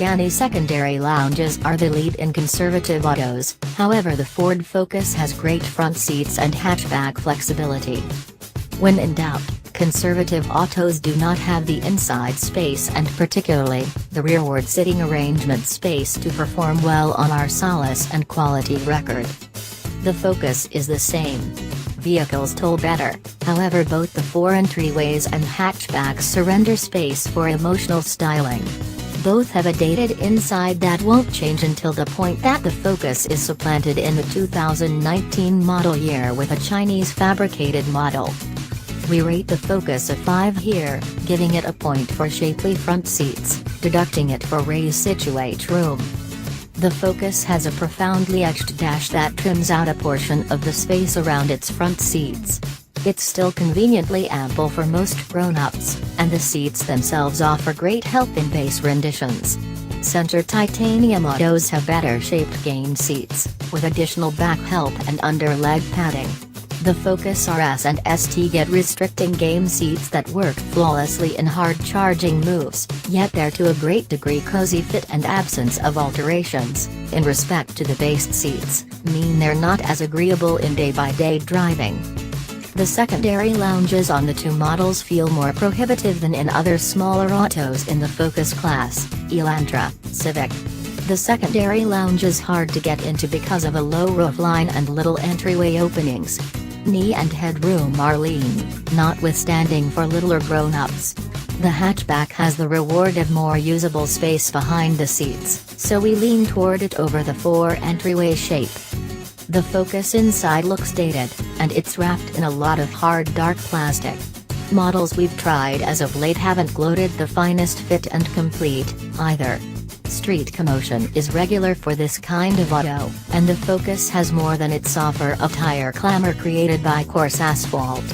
Scanty secondary lounges are the lead in conservative autos, however the Ford Focus has great front seats and hatchback flexibility. When in doubt, conservative autos do not have the inside space and particularly, the rearward sitting arrangement space to perform well on our solace and quality record. The Focus is the same. Vehicles toll better, however both the four-entryways and hatchbacks surrender space for emotional styling. Both have a dated inside that won't change until the point that the Focus is supplanted in the 2019 model year with a Chinese-fabricated model. We rate the Focus a 5 here, giving it a point for shapely front seats, deducting it for raised situate room. The Focus has a profoundly etched dash that trims out a portion of the space around its front seats. It's still conveniently ample for most grown-ups, and the seats themselves offer great help in base renditions. Center titanium autos have better-shaped game seats, with additional back help and under-leg padding. The Focus RS and ST get restricting game seats that work flawlessly in hard charging moves, yet they're to a great degree cozy fit and absence of alterations, in respect to the base seats, mean they're not as agreeable in day-by-day driving. The secondary lounges on the two models feel more prohibitive than in other smaller autos in the Focus class, Elantra, Civic. The secondary lounge is hard to get into because of a low roofline and little entryway openings. Knee and headroom are lean, notwithstanding for littler grown-ups. The hatchback has the reward of more usable space behind the seats, so we lean toward it over the four-entryway shape. The Focus inside looks dated, and it's wrapped in a lot of hard dark plastic. Models we've tried as of late haven't gloated the finest fit and complete, either. Street commotion is regular for this kind of auto, and the Focus has more than its offer of tire clamor created by coarse asphalt.